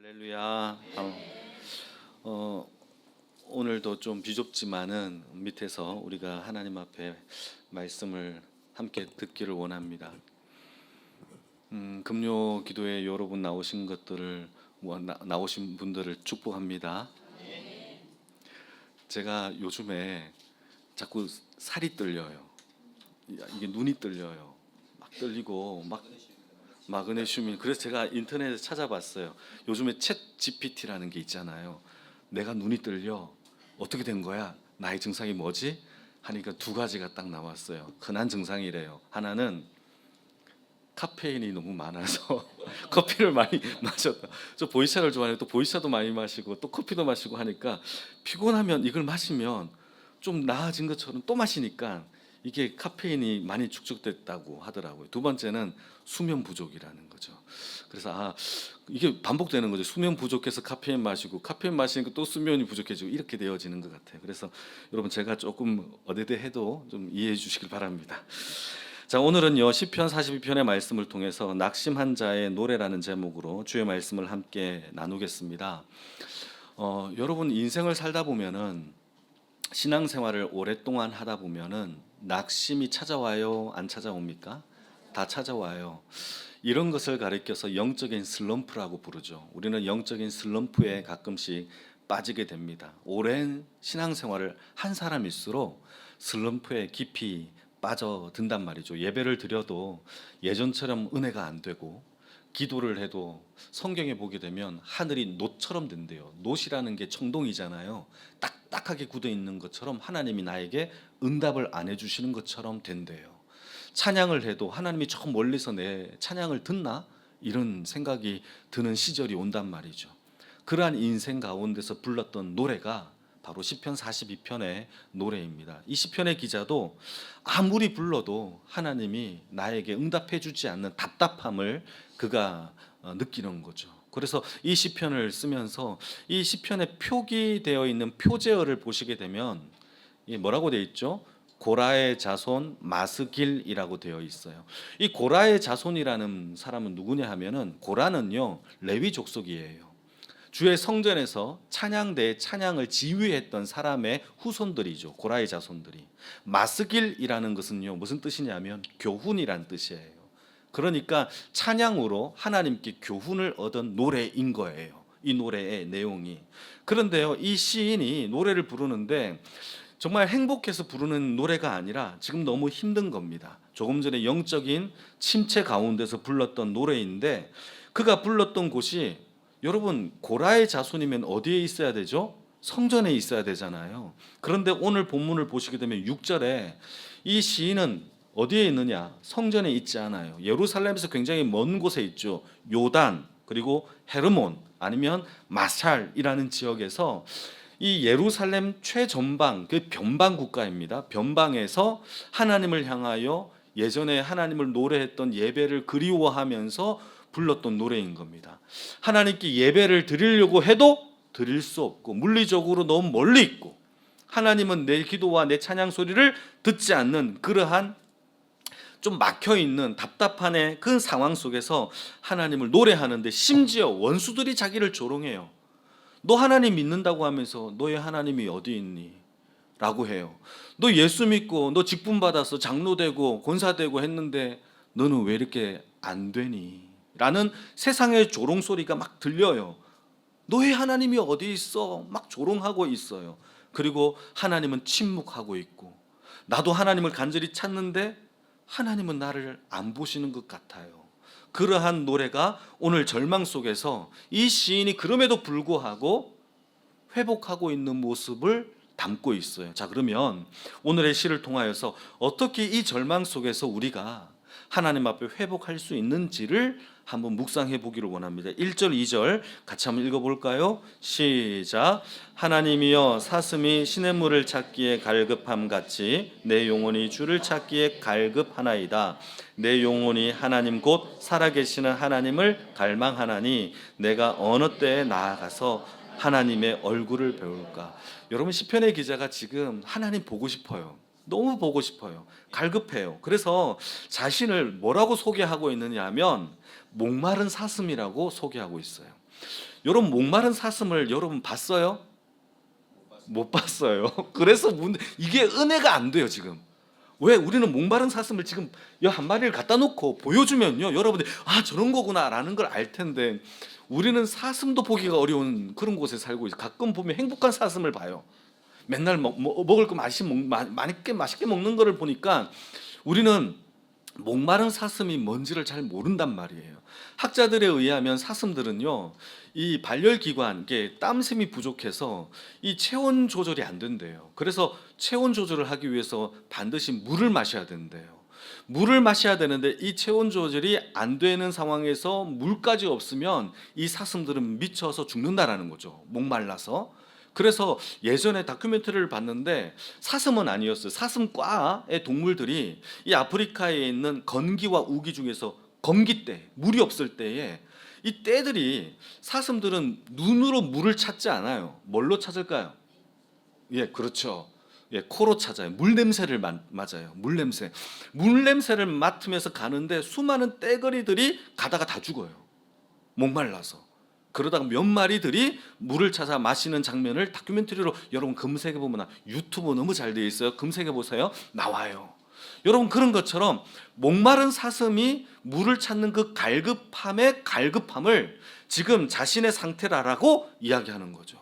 할렐루야. 오늘도 좀 비좁지만은 밑에서 우리가 하나님 앞에 말씀을 함께 듣기를 원합니다. 금요 기도에 여러분 나오신 것들을 나오신 분들을 축복합니다. 제가 요즘에 자꾸 살이 떨려요. 이게 눈이 떨려요. 막 떨리고 막 마그네슘이. 그래서 제가 인터넷에 찾아봤어요. 요즘에 챗 GPT라는 게 있잖아요. 내가 눈이 떨려, 어떻게 된 거야? 나의 증상이 뭐지? 하니까 두 가지가 딱 나왔어요. 흔한 증상이래요. 하나는 카페인이 너무 많아서 커피를 많이 마셨다. 저 보이차를 좋아해요. 또 보이차도 많이 마시고 또 커피도 마시고 하니까 피곤하면 이걸 마시면 좀 나아진 것처럼 또 마시니까 이게 카페인이 많이 축적됐다고 하더라고요. 두 번째는 수면 부족이라는 거죠. 그래서 이게 반복되는 거죠. 수면 부족해서 카페인 마시고 카페인 마시니까 또 수면이 부족해지고 이렇게 되어지는 것 같아요. 그래서 여러분 제가 조금 어대대해도 좀 이해해 주시길 바랍니다. 자, 오늘은요 시편 42편의 말씀을 통해서 낙심한 자의 노래라는 제목으로 주의 말씀을 함께 나누겠습니다. 여러분 인생을 살다 보면은 신앙생활을 오랫동안 하다 보면은 낙심이 찾아와요, 안 찾아옵니까? 다 찾아와요. 이런 것을 가리켜서 영적인 슬럼프라고 부르죠. 우리는 영적인 슬럼프에 가끔씩 빠지게 됩니다. 오랜 신앙생활을 한 사람일수록 슬럼프에 깊이 빠져든단 말이죠. 예배를 드려도 예전처럼 은혜가 안 되고 기도를 해도 성경에 보게 되면 하늘이 놋처럼 된대요. 놋이라는 게 청동이잖아요. 딱딱하게 굳어 있는 것처럼 하나님이 나에게 응답을 안 해주시는 것처럼 된대요. 찬양을 해도 하나님이 저 멀리서 내 찬양을 듣나? 이런 생각이 드는 시절이 온단 말이죠. 그러한 인생 가운데서 불렀던 노래가 바로 시편 42편의 노래입니다. 이 시편의 기자도 아무리 불러도 하나님이 나에게 응답해 주지 않는 답답함을 그가 느끼는 거죠. 그래서 이 시편을 쓰면서 이 시편에 표기되어 있는 표제어를 보시게 되면 뭐라고 되어 있죠? 고라의 자손 마스길이라고 되어 있어요. 이 고라의 자손이라는 사람은 누구냐 하면은 고라는요 레위 족속이에요. 주의 성전에서 찬양대의 찬양을 지휘했던 사람의 후손들이죠. 고라의 자손들이. 마스길이라는 것은요 무슨 뜻이냐면 교훈이란 뜻이에요. 그러니까 찬양으로 하나님께 교훈을 얻은 노래인 거예요. 이 노래의 내용이. 그런데요 이 시인이 노래를 부르는데 정말 행복해서 부르는 노래가 아니라 지금 너무 힘든 겁니다. 조금 전에 영적인 침체 가운데서 불렀던 노래인데 그가 불렀던 곳이 여러분 고라의 자손이면 어디에 있어야 되죠? 성전에 있어야 되잖아요. 그런데 오늘 본문을 보시게 되면 6절에 이 시인은 어디에 있느냐? 성전에 있지 않아요. 예루살렘에서 굉장히 먼 곳에 있죠. 요단 그리고 헤르몬 아니면 마샬이라는 지역에서 이 예루살렘 최전방 그 변방 국가입니다. 변방에서 하나님을 향하여 예전에 하나님을 노래했던 예배를 그리워하면서 불렀던 노래인 겁니다. 하나님께 예배를 드리려고 해도 드릴 수 없고 물리적으로 너무 멀리 있고 하나님은 내 기도와 내 찬양 소리를 듣지 않는 그러한 좀 막혀있는 답답한 그 상황 속에서 하나님을 노래하는데 심지어 원수들이 자기를 조롱해요. 너 하나님 믿는다고 하면서 너의 하나님이 어디 있니? 라고 해요. 너 예수 믿고 너 직분 받아서 장로되고 권사되고 했는데 너는 왜 이렇게 안 되니? 라는 세상의 조롱 소리가 막 들려요. 너의 하나님이 어디 있어? 막 조롱하고 있어요. 그리고 하나님은 침묵하고 있고 나도 하나님을 간절히 찾는데 하나님은 나를 안 보시는 것 같아요. 그러한 노래가 오늘 절망 속에서 이 시인이 그럼에도 불구하고 회복하고 있는 모습을 담고 있어요. 자, 그러면 오늘의 시를 통하여서 어떻게 이 절망 속에서 우리가 하나님 앞에 회복할 수 있는지를 한번 묵상해 보기를 원합니다. 1절 2절 같이 한번 읽어볼까요? 시작. 하나님이여 사슴이 시냇물을 찾기에 갈급함같이 내 영혼이 주를 찾기에 갈급하나이다. 내 영혼이 하나님 곧 살아계시는 하나님을 갈망하나니 내가 어느 때에 나아가서 하나님의 얼굴을 배울까. 여러분 시편의 기자가 지금 하나님 보고 싶어요. 너무 보고 싶어요. 갈급해요. 그래서 자신을 뭐라고 소개하고 있느냐 하면 목마른 사슴이라고 소개하고 있어요. 여러분 목마른 사슴을 여러분 봤어요? 못 봤어요. 그래서 이게 은혜가 안 돼요 지금. 왜 우리는 목마른 사슴을 지금 한 마리를 갖다 놓고 보여주면요 여러분들이 저런 거구나라는 걸 알 텐데 우리는 사슴도 보기가 어려운 그런 곳에 살고 있어요. 가끔 보면 행복한 사슴을 봐요. 맨날 먹을 거 맛있게 먹는 거를 보니까 우리는 목마른 사슴이 뭔지를 잘 모른단 말이에요. 학자들에 의하면 사슴들은요 이 발열기관, 이게 땀샘이 부족해서 이 체온 조절이 안 된대요. 그래서 체온 조절을 하기 위해서 반드시 물을 마셔야 된대요. 물을 마셔야 되는데 이 체온 조절이 안 되는 상황에서 물까지 없으면 이 사슴들은 미쳐서 죽는다라는 거죠. 목말라서. 그래서 예전에 다큐멘터리를 봤는데 사슴은 아니었어요. 사슴과의 동물들이 이 아프리카에 있는 건기와 우기 중에서 건기 때, 물이 없을 때에 이 떼들이 사슴들은 눈으로 물을 찾지 않아요. 뭘로 찾을까요? 예, 그렇죠. 예, 코로 찾아요. 물 냄새를 맞아요. 물 냄새. 물 냄새를 맡으면서 가는데 수많은 떼거리들이 가다가 다 죽어요. 목말라서. 그러다가 몇 마리들이 물을 찾아 마시는 장면을 다큐멘터리로 여러분 검색해 보면 유튜브 너무 잘 되어 있어요. 검색해 보세요. 나와요. 여러분 그런 것처럼 목마른 사슴이 물을 찾는 그 갈급함의 갈급함을 지금 자신의 상태라고 이야기하는 거죠.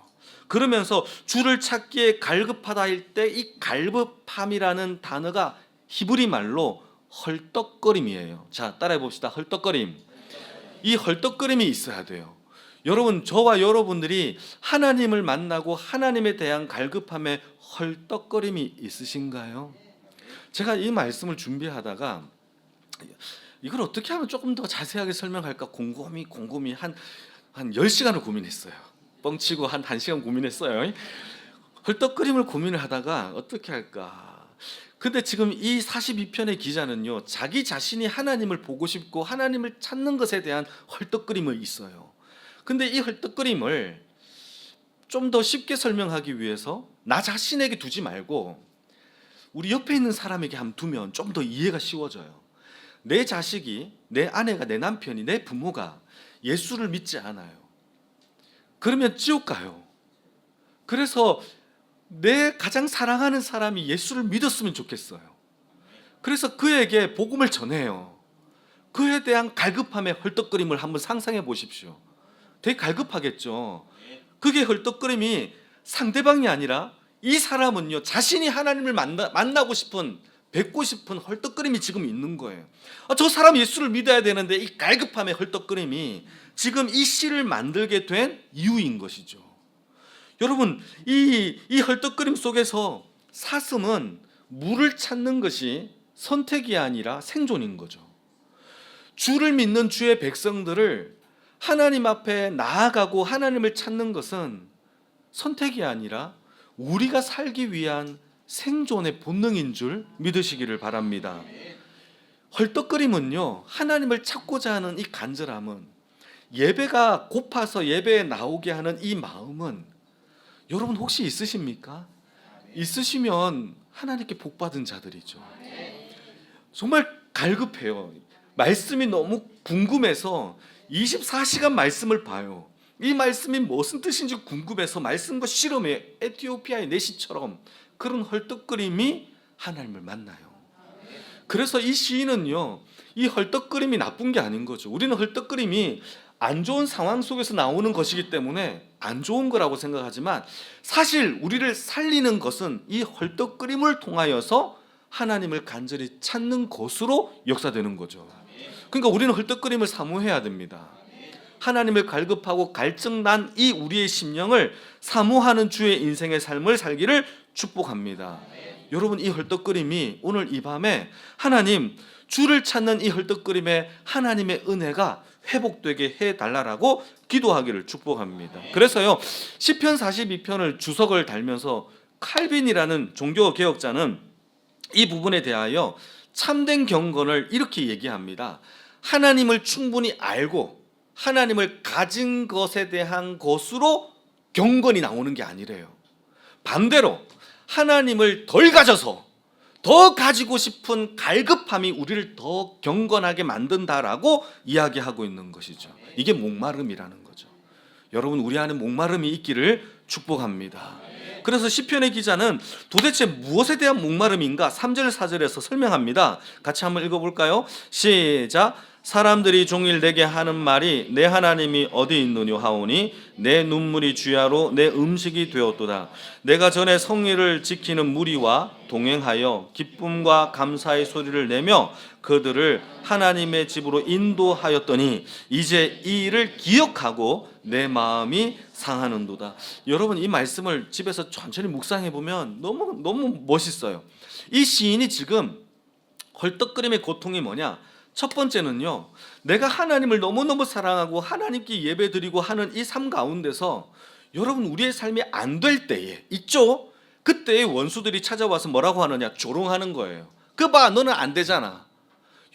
그러면서 주를 찾기에 갈급하다 할 때 이 갈급함이라는 단어가 히브리 말로 헐떡거림이에요. 자, 따라해 봅시다. 헐떡거림. 이 헐떡거림이 있어야 돼요. 여러분, 저와 여러분들이 하나님을 만나고 하나님에 대한 갈급함에 헐떡거림이 있으신가요? 제가 이 말씀을 준비하다가 이걸 어떻게 하면 조금 더 자세하게 설명할까 곰곰이 한 10시간을 고민했어요. 뻥치고 한 1시간 고민했어요. 헐떡거림을 고민을 하다가 어떻게 할까? 근데 지금 이 42편의 기자는요, 자기 자신이 하나님을 보고 싶고 하나님을 찾는 것에 대한 헐떡거림이 있어요. 근데 이 헐떡거림을 좀 더 쉽게 설명하기 위해서 나 자신에게 두지 말고 우리 옆에 있는 사람에게 한번 두면 좀 더 이해가 쉬워져요. 내 자식이, 내 아내가, 내 남편이, 내 부모가 예수를 믿지 않아요. 그러면 지옥 가요. 그래서 내 가장 사랑하는 사람이 예수를 믿었으면 좋겠어요. 그래서 그에게 복음을 전해요. 그에 대한 갈급함의 헐떡거림을 한번 상상해 보십시오. 되게 갈급하겠죠. 그게 헐떡거림이 상대방이 아니라 이 사람은요 자신이 하나님을 만나고 싶은, 뵙고 싶은 헐떡거림이 지금 있는 거예요. 저 사람 예수를 믿어야 되는데 이 갈급함의 헐떡거림이 지금 이 시를 만들게 된 이유인 것이죠. 여러분, 이 헐떡거림 속에서 사슴은 물을 찾는 것이 선택이 아니라 생존인 거죠. 주를 믿는 주의 백성들을 하나님 앞에 나아가고 하나님을 찾는 것은 선택이 아니라 우리가 살기 위한 생존의 본능인 줄 믿으시기를 바랍니다. 헐떡거림은요, 하나님을 찾고자 하는 이 간절함은, 예배가 고파서 예배에 나오게 하는 이 마음은 여러분 혹시 있으십니까? 있으시면 하나님께 복받은 자들이죠. 정말 갈급해요. 말씀이 너무 궁금해서 24시간 말씀을 봐요. 이 말씀이 무슨 뜻인지 궁금해서 말씀과 실험해요. 에티오피아의 내시처럼 그런 헐떡거림이 하나님을 만나요. 그래서 이 시인은요, 이 헐떡거림이 나쁜 게 아닌 거죠. 우리는 헐떡거림이 안 좋은 상황 속에서 나오는 것이기 때문에 안 좋은 거라고 생각하지만 사실 우리를 살리는 것은 이 헐떡거림을 통하여서 하나님을 간절히 찾는 것으로 역사되는 거죠. 그러니까 우리는 헐떡거림을 사모해야 됩니다. 하나님을 갈급하고 갈증난 이 우리의 심령을 사모하는 주의 인생의 삶을 살기를 축복합니다. 여러분, 이 헐떡거림이 오늘 이 밤에 하나님, 주를 찾는 이 헐떡거림에 하나님의 은혜가 회복되게 해달라고 기도하기를 축복합니다. 그래서요, 시편 42편을 주석을 달면서 칼빈이라는 종교개혁자는 이 부분에 대하여 참된 경건을 이렇게 얘기합니다. 하나님을 충분히 알고 하나님을 가진 것에 대한 것으로 경건이 나오는 게 아니래요. 반대로 하나님을 덜 가져서 더 가지고 싶은 갈급함이 우리를 더 경건하게 만든다라고 이야기하고 있는 것이죠. 이게 목마름이라는 거죠. 여러분 우리 안에 목마름이 있기를 축복합니다. 그래서 시편의 기자는 도대체 무엇에 대한 목마름인가 3절 4절에서 설명합니다. 같이 한번 읽어볼까요? 시작. 사람들이 종일 내게 하는 말이 내 하나님이 어디 있느냐 하오니 내 눈물이 주야로 내 음식이 되었도다. 내가 전에 성리를 지키는 무리와 동행하여 기쁨과 감사의 소리를 내며 그들을 하나님의 집으로 인도하였더니 이제 이 일을 기억하고 내 마음이 상하는도다. 여러분 이 말씀을 집에서 천천히 묵상해 보면 너무 멋있어요. 이 시인이 지금 헐떡거림의 고통이 뭐냐? 첫 번째는요, 내가 하나님을 너무너무 사랑하고 하나님께 예배드리고 하는 이 삶 가운데서 여러분 우리의 삶이 안 될 때에 있죠? 그때의 원수들이 찾아와서 뭐라고 하느냐? 조롱하는 거예요. 그 봐, 너는 안 되잖아.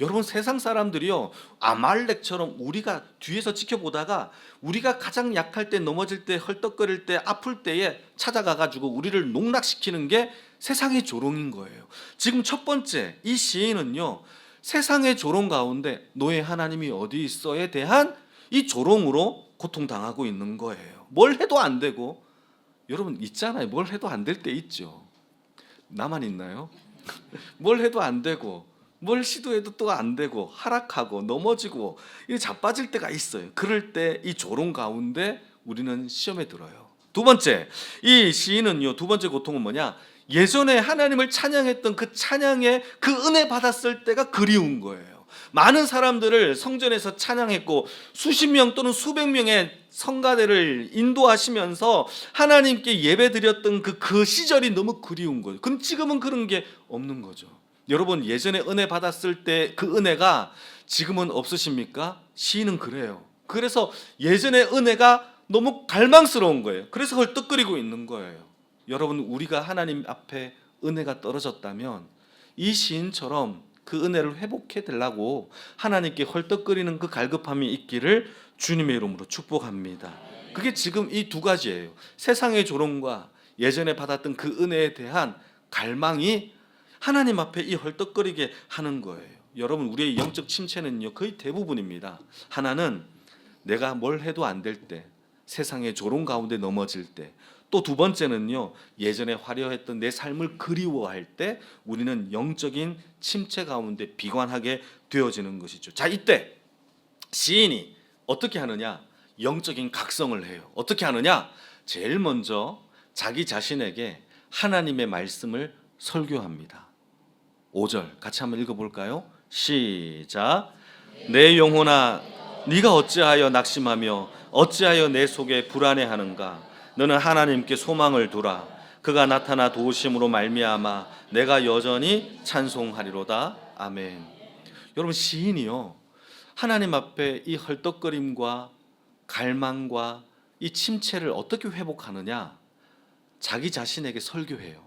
여러분 세상 사람들이요, 아말렉처럼 우리가 뒤에서 지켜보다가 우리가 가장 약할 때, 넘어질 때, 헐떡거릴 때, 아플 때에 찾아가가지고 우리를 농락시키는 게 세상의 조롱인 거예요. 지금 첫 번째 이 시인은요, 세상의 조롱 가운데 너의 하나님이 어디 있어에 대한 이 조롱으로 고통당하고 있는 거예요. 뭘 해도 안 되고, 여러분 있잖아요. 뭘 해도 안 될 때 있죠. 나만 있나요? 뭘 해도 안 되고 뭘 시도해도 또 안 되고 하락하고 넘어지고 자빠질 때가 있어요. 그럴 때 이 조롱 가운데 우리는 시험에 들어요. 두 번째, 이 시인은요, 두 번째 고통은 뭐냐? 예전에 하나님을 찬양했던 그 찬양의 그 은혜 받았을 때가 그리운 거예요. 많은 사람들을 성전에서 찬양했고 수십 명 또는 수백 명의 성가대를 인도하시면서 하나님께 예배드렸던 그 시절이 너무 그리운 거예요. 그럼 지금은 그런 게 없는 거죠. 여러분 예전에 은혜 받았을 때 그 은혜가 지금은 없으십니까? 시인은 그래요. 그래서 예전의 은혜가 너무 갈망스러운 거예요. 그래서 헐떡거리고 있는 거예요. 여러분 우리가 하나님 앞에 은혜가 떨어졌다면 이 시인처럼 그 은혜를 회복해 달라고 하나님께 헐떡거리는 그 갈급함이 있기를 주님의 이름으로 축복합니다. 그게 지금 이 두 가지예요. 세상의 조롱과 예전에 받았던 그 은혜에 대한 갈망이 하나님 앞에 이 헐떡거리게 하는 거예요. 여러분 우리의 영적 침체는요 거의 대부분입니다. 하나는 내가 뭘 해도 안 될 때, 세상의 조롱 가운데 넘어질 때, 또 두 번째는요 예전에 화려했던 내 삶을 그리워할 때 우리는 영적인 침체 가운데 비관하게 되어지는 것이죠. 자, 이때 시인이 어떻게 하느냐? 영적인 각성을 해요. 어떻게 하느냐? 제일 먼저 자기 자신에게 하나님의 말씀을 설교합니다. 5절 같이 한번 읽어볼까요? 시작. 내 영혼아 네가 어찌하여 낙심하며 어찌하여 내 속에 불안해하는가? 너는 하나님께 소망을 두라. 그가 나타나 도우심으로 말미암아 내가 여전히 찬송하리로다. 아멘. 여러분 시인이요 하나님 앞에 이 헐떡거림과 갈망과 이 침체를 어떻게 회복하느냐? 자기 자신에게 설교해요.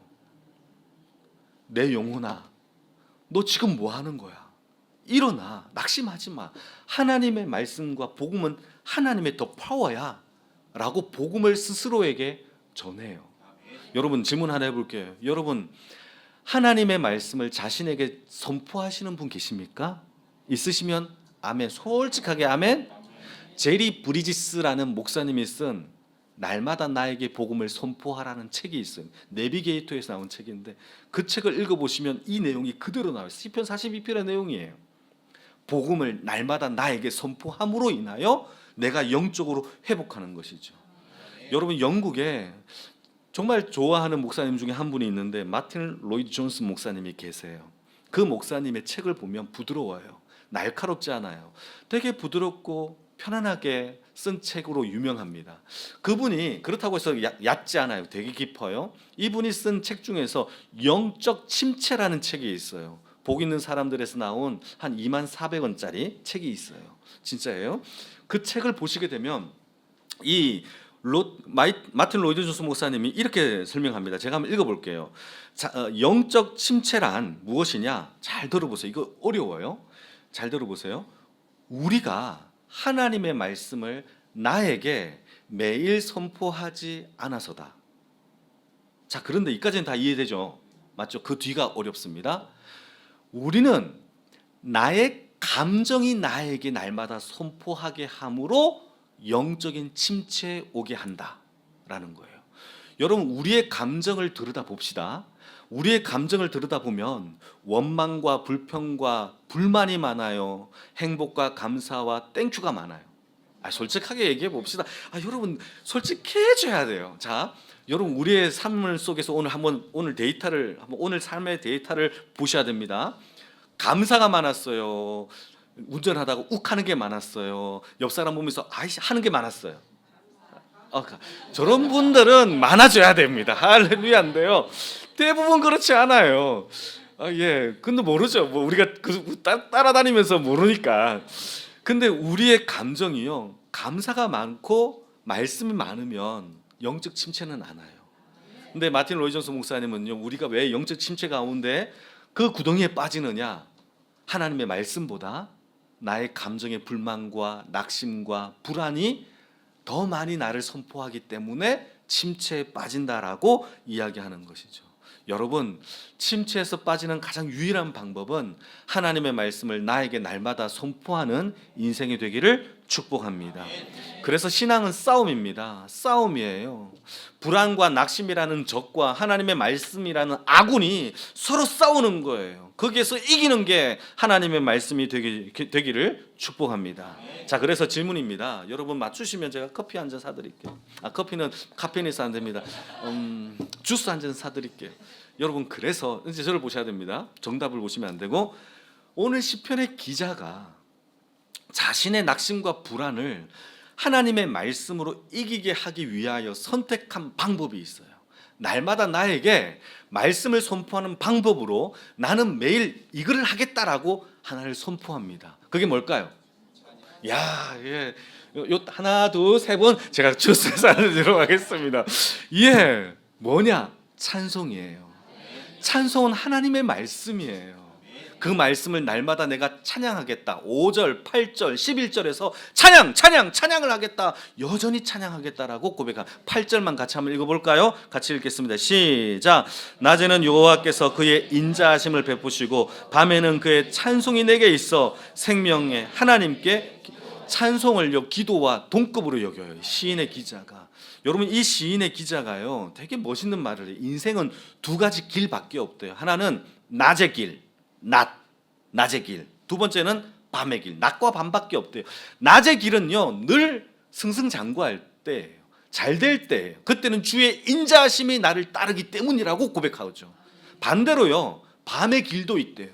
내 영혼아 너 지금 뭐 하는 거야? 일어나. 낙심하지 마. 하나님의 말씀과 복음은 하나님의 더 파워야 라고 복음을 스스로에게 전해요. 여러분 질문 하나 해볼게요. 여러분 하나님의 말씀을 자신에게 선포하시는 분 계십니까? 있으시면 아멘. 솔직하게 아멘. 제리 브리지스라는 목사님이 쓴 날마다 나에게 복음을 선포하라는 책이 있어요. 내비게이터에서 나온 책인데 그 책을 읽어보시면 이 내용이 그대로 나와요. 시편 42편의 내용이에요. 복음을 날마다 나에게 선포함으로 인하여 내가 영적으로 회복하는 것이죠. 여러분 영국에 정말 좋아하는 목사님 중에 한 분이 있는데 마틴 로이드 존스 목사님이 계세요. 그 목사님의 책을 보면 부드러워요. 날카롭지 않아요. 되게 부드럽고 편안하게 쓴 책으로 유명합니다. 그분이 그렇다고 해서 얕지 않아요. 되게 깊어요. 이분이 쓴 책 중에서 영적 침체라는 책이 있어요. 복 있는 사람들에서 나온 한 24,000원짜리 책이 있어요. 진짜예요. 그 책을 보시게 되면 이 마틴 로이드 존스 목사님이 이렇게 설명합니다. 제가 한번 읽어볼게요. 영적 침체란 무엇이냐? 잘 들어보세요. 이거 어려워요. 잘 들어보세요. 우리가 하나님의 말씀을 나에게 매일 선포하지 않아서다. 자, 그런데 이까지는 다 이해되죠? 맞죠? 그 뒤가 어렵습니다. 우리는 나의 감정이 나에게 날마다 선포하게 함으로 영적인 침체에 오게 한다라는 거예요. 여러분, 우리의 감정을 들여다봅시다. 우리의 감정을 들여다보면 원망과 불평과 불만이 많아요. 행복과 감사와 땡큐가 많아요. 솔직하게 얘기해 봅시다. 여러분, 솔직해져야 돼요. 자, 여러분, 우리의 삶을 속에서 오늘 데이터를 오늘 삶의 데이터를 보셔야 됩니다. 감사가 많았어요. 운전하다가 욱하는 게 많았어요. 옆 사람 보면서 아이씨 하는 게 많았어요. 저런 분들은 많아져야 됩니다. 할렐루야인데요. 대부분 그렇지 않아요. 예, 근데 모르죠. 뭐 우리가 따라다니면서 모르니까. 근데 우리의 감정이요, 감사가 많고 말씀이 많으면 영적 침체는 안 와요. 근데 마틴 로이 존스 목사님은요, 우리가 왜 영적 침체 가운데 그 구덩이에 빠지느냐? 하나님의 말씀보다 나의 감정의 불만과 낙심과 불안이 더 많이 나를 선포하기 때문에 침체에 빠진다라고 이야기하는 것이죠. 여러분, 침체에서 빠지는 가장 유일한 방법은 하나님의 말씀을 나에게 날마다 선포하는 인생이 되기를 축복합니다. 그래서 신앙은 싸움입니다. 싸움이에요. 불안과 낙심이라는 적과 하나님의 말씀이라는 아군이 서로 싸우는 거예요. 거기에서 이기는 게 하나님의 말씀이 되기를 축복합니다. 자, 그래서 질문입니다. 여러분 맞추시면 제가 커피 한 잔 사드릴게요. 커피는 카페인이 있어 안 됩니다. 주스 한 잔 사드릴게요. 여러분, 그래서 이제 저를 보셔야 됩니다. 정답을 보시면 안 되고, 오늘 시편의 기자가 자신의 낙심과 불안을 하나님의 말씀으로 이기게 하기 위하여 선택한 방법이 있어요. 날마다 나에게 말씀을 선포하는 방법으로 나는 매일 이거를 하겠다라고 하나를 선포합니다. 그게 뭘까요? 예, 하나, 둘, 세 번 제가 주스에서 들어가겠습니다. 예, 뭐냐? 찬송이에요. 찬송은 하나님의 말씀이에요. 그 말씀을 날마다 내가 찬양하겠다. 5절, 8절, 11절에서 찬양을 하겠다. 여전히 찬양하겠다라고 고백한 8절만 같이 한번 읽어볼까요? 같이 읽겠습니다. 시작. 낮에는 여호와께서 그의 인자하심을 베푸시고 밤에는 그의 찬송이 내게 있어 생명의 하나님께 찬송을요 기도와 동급으로 여겨요. 시인의 기자가. 여러분, 이 시인의 기자가요 되게 멋있는 말을 해요. 인생은 두 가지 길밖에 없대요. 하나는 낮의 길, 낮의 길. 두 번째는 밤의 길, 낮과 밤밖에 없대요. 낮의 길은요 늘 승승장구할 때예요. 잘 될 때예요. 그때는 주의 인자하심이 나를 따르기 때문이라고 고백하죠. 반대로요 밤의 길도 있대요.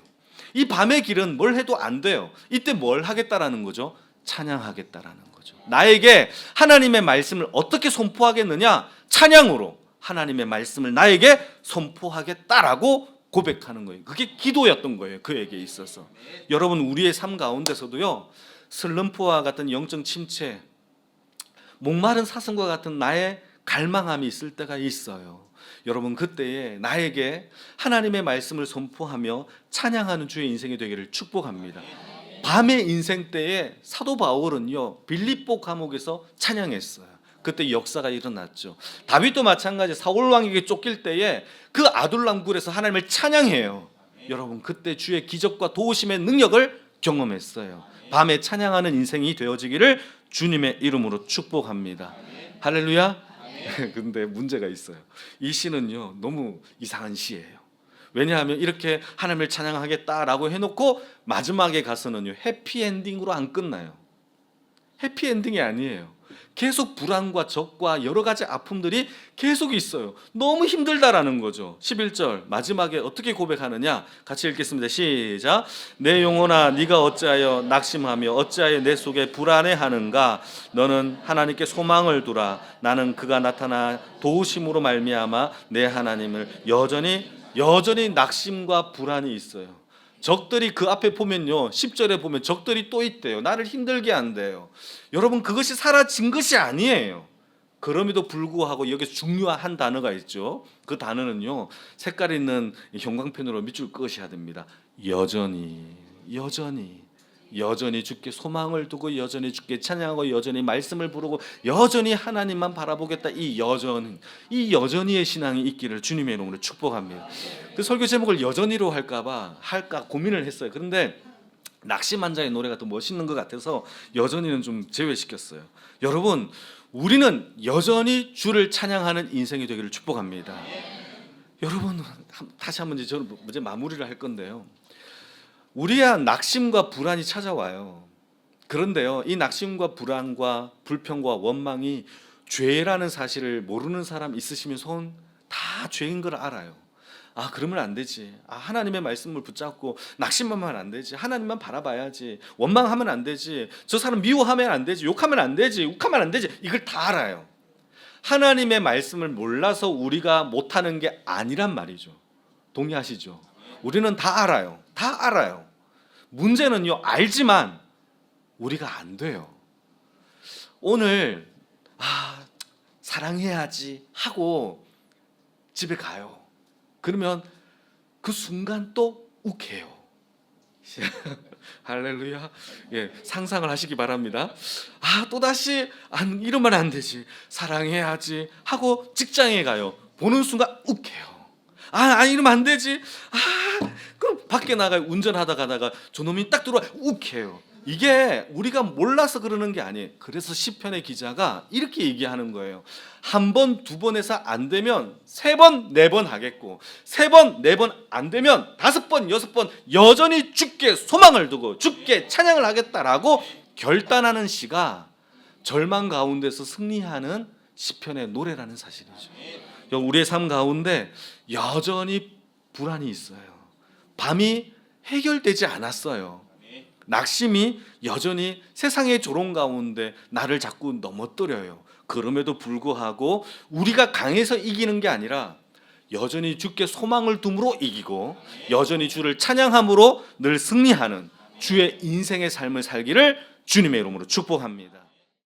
이 밤의 길은 뭘 해도 안 돼요. 이때 뭘 하겠다라는 거죠? 찬양하겠다라는 거죠. 나에게 하나님의 말씀을 어떻게 선포하겠느냐? 찬양으로 하나님의 말씀을 나에게 선포하겠다라고 고백하는 거예요. 그게 기도였던 거예요. 그에게 있어서. 여러분, 우리의 삶 가운데서도요 슬럼프와 같은 영적 침체, 목마른 사슴과 같은 나의 갈망함이 있을 때가 있어요. 여러분, 그때에 나에게 하나님의 말씀을 선포하며 찬양하는 주의 인생이 되기를 축복합니다. 밤의 인생 때에 사도 바울은요 빌립보 감옥에서 찬양했어요. 그때 역사가 일어났죠. 다윗도 마찬가지. 사울 왕에게 쫓길 때에 그 아둘람 굴에서 하나님을 찬양해요. 여러분, 그때 주의 기적과 도우심의 능력을 경험했어요. 밤에 찬양하는 인생이 되어지기를 주님의 이름으로 축복합니다. 할렐루야. 근데 문제가 있어요. 이 시는요 너무 이상한 시예요. 왜냐하면 이렇게 하나님을 찬양하겠다라고 해놓고 마지막에 가서는요 해피엔딩으로 안 끝나요. 해피엔딩이 아니에요. 계속 불안과 적과 여러 가지 아픔들이 계속 있어요. 너무 힘들다라는 거죠. 11절 마지막에 어떻게 고백하느냐? 같이 읽겠습니다. 시작. 내 영혼아 네가 어찌하여 낙심하며 어찌하여 내 속에 불안해하는가? 너는 하나님께 소망을 두라. 나는 그가 나타나 도우심으로 말미암아 내 하나님을 여전히 낙심과 불안이 있어요. 적들이 그 앞에 보면요 10절에 보면 적들이 또 있대요. 나를 힘들게 한대요. 여러분, 그것이 사라진 것이 아니에요. 그럼에도 불구하고 여기서 중요한 단어가 있죠. 그 단어는요 색깔 있는 형광펜으로 밑줄 그으셔야 됩니다. 여전히 주께 소망을 두고 여전히 주께 찬양하고 여전히 말씀을 부르고 여전히 하나님만 바라보겠다. 이 여전히의 신앙이 있기를 주님의 이름으로 축복합니다. 그 설교 제목을 여전히로 할까 고민을 했어요. 그런데 낙심한 자의 노래가 더 멋있는 것 같아서 여전히는 좀 제외시켰어요. 여러분, 우리는 여전히 주를 찬양하는 인생이 되기를 축복합니다. 여러분, 다시 한번 저는 이제 마무리를 할 건데요. 우리야 낙심과 불안이 찾아와요. 그런데요, 이 낙심과 불안과 불평과 원망이 죄라는 사실을 모르는 사람 있으시면 손 다 죄인 걸 알아요. 아, 그러면 안 되지. 아, 하나님의 말씀을 붙잡고 낙심만 하면 안 되지. 하나님만 바라봐야지. 원망하면 안 되지. 저 사람 미워하면 안 되지. 욕하면 안 되지. 욱하면 안 되지. 이걸 다 알아요. 하나님의 말씀을 몰라서 우리가 못하는 게 아니란 말이죠. 동의하시죠? 우리는 다 알아요. 다 알아요. 문제는요, 알지만 우리가 안 돼요. 오늘 사랑해야지 하고 집에 가요. 그러면 그 순간 또 욱해요. 할렐루야. 예, 상상을 하시기 바랍니다. 또다시 이러면 안 되지. 사랑해야지 하고 직장에 가요. 보는 순간 욱해요. 이러면 안 되지. 그럼 밖에 나가요. 운전하다 가다가 저놈이 딱 들어와 욱해요. 이게 우리가 몰라서 그러는 게 아니에요. 그래서 시편의 기자가 이렇게 얘기하는 거예요. 한 번, 두 번 해서 안 되면 세 번, 네 번 하겠고, 세 번, 네 번 안 되면 다섯 번, 여섯 번 여전히 주께 소망을 두고 주께 찬양을 하겠다라고 결단하는 시가 절망 가운데서 승리하는 시편의 노래라는 사실이죠. 우리의 삶 가운데 여전히 불안이 있어요. 밤이 해결되지 않았어요. 낙심이 여전히 세상의 조롱 가운데 나를 자꾸 넘어뜨려요. 그럼에도 불구하고 우리가 강해서 이기는 게 아니라 여전히 주께 소망을 둠으로 이기고 여전히 주를 찬양함으로 늘 승리하는 주의 인생의 삶을 살기를 주님의 이름으로 축복합니다.